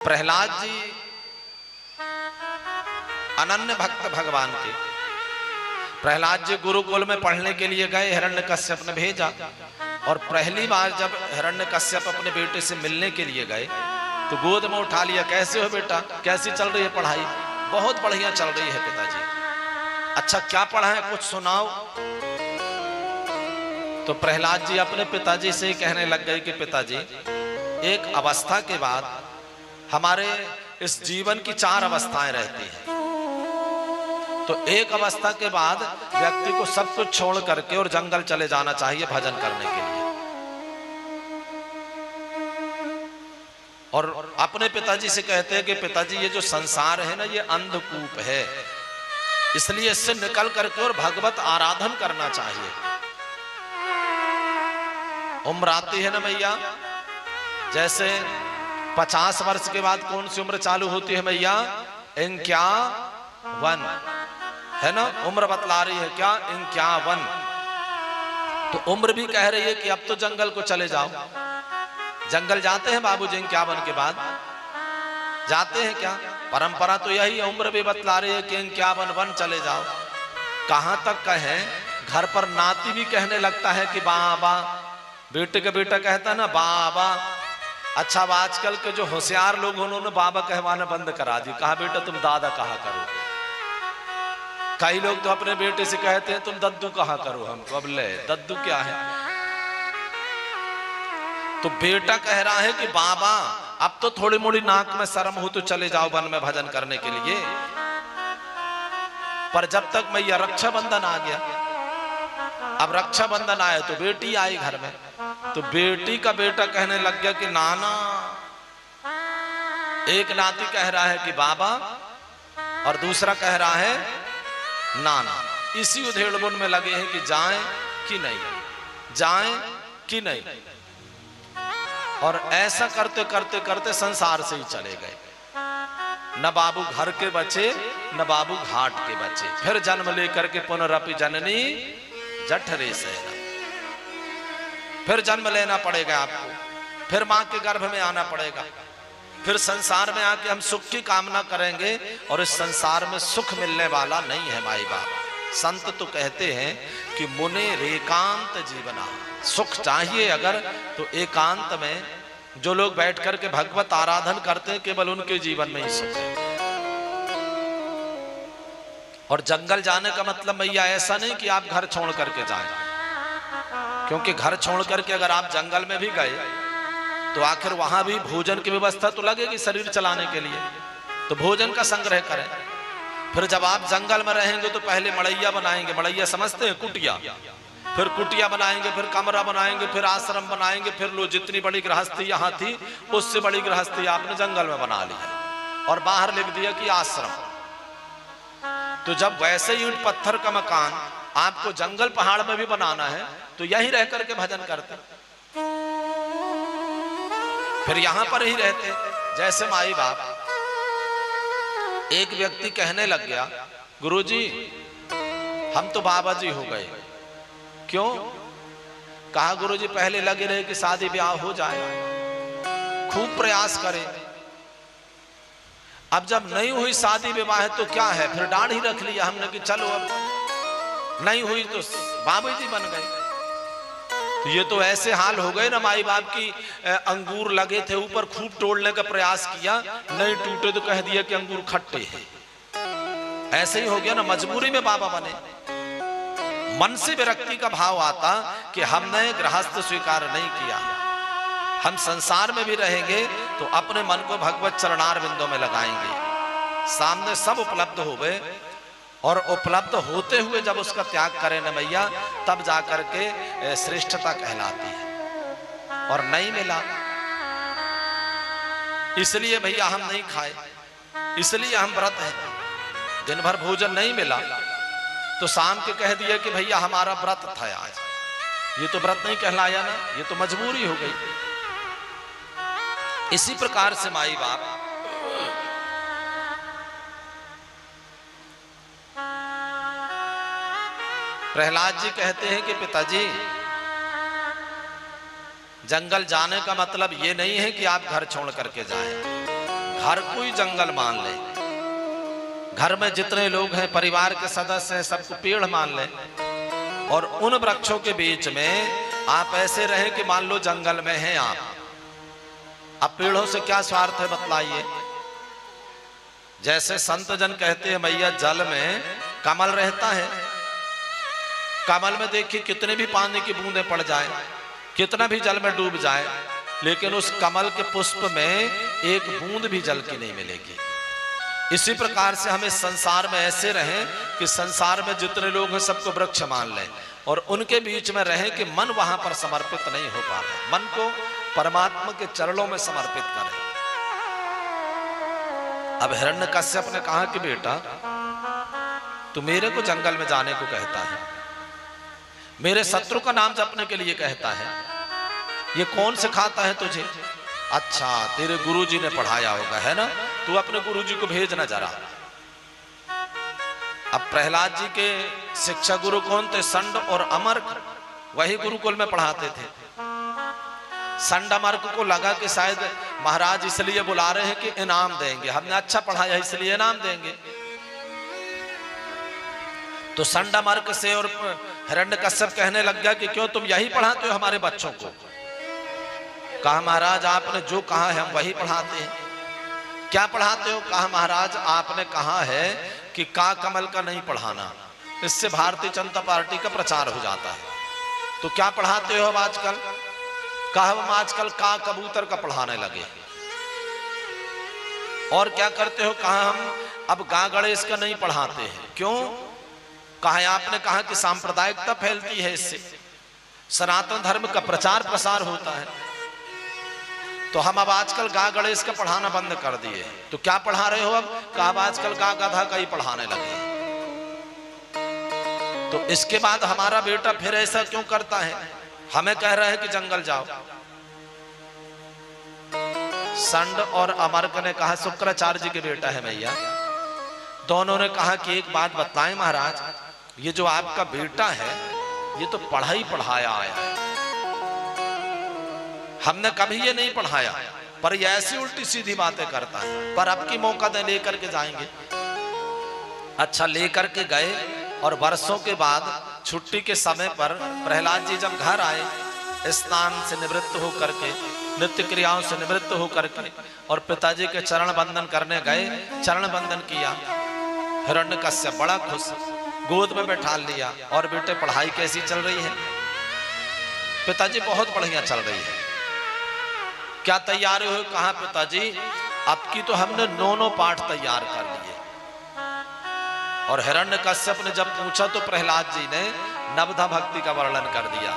प्रहलाद जी अनन्य भक्त भगवान के। प्रहलाद जी गुरुकुल में पढ़ने के लिए गए, हिरण्यकश्यप ने भेजा। और पहली बार जब हिरण्यकश्यप अपने बेटे से मिलने के लिए गए तो गोद में उठा लिया। कैसे हो बेटा, कैसी चल रही है पढ़ाई? बहुत बढ़िया चल रही है पिताजी। अच्छा क्या पढ़ा है, कुछ सुनाओ। तो प्रहलाद जी अपने पिताजी से कहने लग गए कि पिताजी, एक अवस्था के बाद हमारे इस जीवन की 4 अवस्थाएं रहती हैं। तो एक अवस्था के बाद व्यक्ति को सब कुछ छोड़ करके और जंगल चले जाना चाहिए भजन करने के लिए। और अपने पिताजी से कहते हैं कि पिताजी ये जो संसार है ना, ये अंधकूप है, इसलिए इससे निकल करके और भगवत आराधन करना चाहिए। उम्र आती है ना भैया, जैसे 50 वर्ष के बाद कौन सी उम्र चालू होती है भैया? 51 है ना, उम्र बतला रही है क्या? 51। तो उम्र भी कह रही है कि अब तो जंगल को चले जाओ। जंगल जाते हैं बाबूजी 51 के बाद? जाते हैं क्या? परंपरा तो यही है, उम्र भी बतला रही है कि 51 चले जाओ। कहां तक कहें, घर पर नाती भी कहने लगता है कि बाबा। बेटे का बेटा कहता है ना बाबा। अच्छा अब आजकल के जो होशियार लोग उन्होंने बाबा कहवाना बंद करा दी, कहा बेटा तुम दादा कहा करो। कई लोग तो अपने बेटे से कहते हैं तुम दद्दू कहा करो हमको। अब ले दद्दू क्या है? तो बेटा कह रहा है कि बाबा अब तो थोड़ी मोड़ी नाक में शर्म हो तो चले जाओ वन में भजन करने के लिए। पर जब तक मैया रक्षाबंधन आ गया, अब रक्षाबंधन आए तो बेटी आई घर में, तो बेटी का बेटा कहने लग गया कि नाना। एक नाती कह रहा है कि बाबा और दूसरा कह रहा है नाना। इसी उधेड़बुन में लगे हैं कि जाएं कि नहीं, जाएं कि नहीं। और ऐसा करते करते करते संसार से ही चले गए। न बाबू घर के बचे, न बाबू घाट के बचे। फिर जन्म लेकर के पुनरपि जननी जठरे सेना। फिर जन्म लेना पड़ेगा आपको, फिर मां के गर्भ में आना पड़ेगा, फिर संसार में आके हम सुख की कामना करेंगे। और इस संसार में सुख मिलने वाला नहीं है माई बाप। संत तो कहते हैं कि मुने एकांत जीवना। सुख चाहिए अगर तो एकांत में जो लोग बैठ करके भगवत आराधन करते हैं, केवल उनके जीवन में ही सुख है। और जंगल जाने का मतलब भैया ऐसा नहीं कि आप घर छोड़ करके जाएं, क्योंकि घर छोड़ करके अगर आप जंगल में भी गए तो आखिर वहां भी भोजन की व्यवस्था तो लगेगी शरीर चलाने के लिए, तो भोजन का संग्रह करें। फिर जब आप जंगल में रहेंगे तो पहले मड़ैया बनाएंगे। मड़ैया समझते हैं? कुटिया। फिर कुटिया बनाएंगे, फिर कमरा बनाएंगे, फिर आश्रम बनाएंगे। फिर लो जितनी बड़ी गृहस्थी यहाँ थी उससे बड़ी गृहस्थी आपने जंगल में बना ली है और बाहर लिख दिया कि आश्रम। तो जब वैसे ही ईंट पत्थर का मकान आपको जंगल पहाड़ में भी बनाना है तो यहीं रह करके भजन करते, फिर यहां पर ही रहते। जैसे माई बाप, एक व्यक्ति कहने लग गया गुरुजी हम तो बाबा जी हो गए। क्यों? कहा गुरुजी पहले लगे रहे कि शादी ब्याह हो जाए, खूब प्रयास करें। अब जब नहीं हुई शादी विवाह तो क्या है, फिर डांड ही रख लिया हमने कि चलो अब नहीं हुई तो बाबा जी बन गए। तो ये तो ऐसे हाल हो गए ना माई बाप की। अंगूर लगे थे ऊपर, खूब तोड़ने का प्रयास किया, नहीं टूटे तो कह दिया कि अंगूर खट्टे हैं। ऐसे ही हो गया ना, मजबूरी में बाबा बने। मन से विरक्ति का भाव आता कि हमने गृहस्थ स्वीकार नहीं किया। हम संसार में भी रहेंगे तो अपने मन को भगवत चरणार बिंदों में लगाएंगे। सामने सब उपलब्ध हो गए और उपलब्ध होते हुए जब उसका त्याग करें न भैया, तब जाकर के श्रेष्ठता कहलाती है। और नहीं मिला इसलिए भैया हम नहीं खाए, इसलिए हम व्रत हैं। दिन भर भोजन नहीं मिला तो शाम के कह दिया कि भैया हमारा व्रत था आज। ये तो व्रत नहीं कहलाया ना, ये तो मजबूरी हो गई। इसी प्रकार से माई बाप प्रहलाद जी कहते हैं कि पिताजी जंगल जाने का मतलब ये नहीं है कि आप घर छोड़ करके जाएं। घर को ही जंगल मान ले, घर में जितने लोग हैं, परिवार के सदस्य हैं, सबको पेड़ मान ले, और उन वृक्षों के बीच में आप ऐसे रहे कि मान लो जंगल में हैं आप। अब पेड़ों से क्या स्वार्थ है बतलाइए। जैसे संत जन कहते हैं मैया जल में कमल रहता है, कमल में देखिए कितने भी पानी की बूंदें पड़ जाए, कितना भी जल में डूब जाए, लेकिन उस कमल के पुष्प में एक बूंद भी जल की नहीं मिलेगी। इसी प्रकार से हमें संसार में ऐसे रहें कि संसार में जितने लोग हैं सबको वृक्ष मान लें, और उनके बीच में रहें कि मन वहां पर समर्पित नहीं हो पा रहा, मन को परमात्मा के चरणों में समर्पित करें। अब हिरण्यकश्यप ने कहा कि बेटा तू मेरे को जंगल में जाने को कहता है, मेरे शत्रु का नाम जपने के लिए कहता है, ये कौन सिखाता है तुझे? अच्छा तेरे गुरुजी ने पढ़ाया होगा, है ना, तू अपने गुरुजी को भेजना जरा। अब प्रहलाद जी के शिक्षा गुरु कौन थे? संड और अमर्क, वही गुरुकुल में पढ़ाते थे। संड अमर्क को लगा कि शायद महाराज इसलिए बुला रहे हैं कि इनाम देंगे, हमने अच्छा पढ़ाया इसलिए इनाम देंगे। तो संड अमर्क से और हिरण्यकश्यप कहने लग गया कि क्यों तुम यही पढ़ाते हो हमारे बच्चों को? कहा महाराज आपने जो कहा है हम वही पढ़ाते हैं। क्या पढ़ाते हो? कहा महाराज आपने कहा है कि का कमल का नहीं पढ़ाना, इससे भारतीय जनता पार्टी का प्रचार हो जाता है। तो क्या पढ़ाते हो अब आजकल? कहा हम आजकल का कबूतर का पढ़ाने लगे। और क्या करते हो? कहा हम अब गा गणेश का नहीं पढ़ाते हैं। क्यों? कहा आपने कहा कि सांप्रदायिकता फैलती है, इससे सनातन धर्म का प्रचार प्रसार होता है, तो हम अब आजकल गा गणेश का पढ़ाना बंद कर दिए। तो क्या पढ़ा रहे हो अब? कहा आजकल गा गधा का ही पढ़ाने लगे। तो इसके बाद हमारा बेटा फिर ऐसा क्यों करता है? हमें कह रहा है कि जंगल जाओ। संड और अमर्क ने कहा शुक्राचार्य जी के बेटा है मैया। दोनों ने कहा कि एक बात बताएं महाराज, ये जो आपका बेटा है ये तो पढ़ाई पढ़ाया आया है, हमने कभी ये नहीं पढ़ाया, पर ये ऐसी उल्टी सीधी बातें करता है। पर अब की मौका दे, लेकर के जाएंगे। अच्छा लेकर के गए, और वर्षों के बाद छुट्टी के समय पर प्रहलाद जी जब घर आए, स्नान से निवृत्त होकर के, नित्य क्रियाओं से निवृत्त होकर के, और पिताजी के चरण बंदन करने गए, चरण बंदन किया। हिरण्यकश्यप बड़ा खुश, गोद में बैठा लिया। और बेटे पढ़ाई कैसी चल रही है? पिताजी बहुत बढ़िया चल रही है। क्या तैयार हो? कहा पिताजी अब की तो हमने 9 पाठ तैयार कर लिए। और हिरण्यकश्यप ने जब पूछा तो प्रहलाद जी ने नवधा भक्ति का वर्णन कर दिया।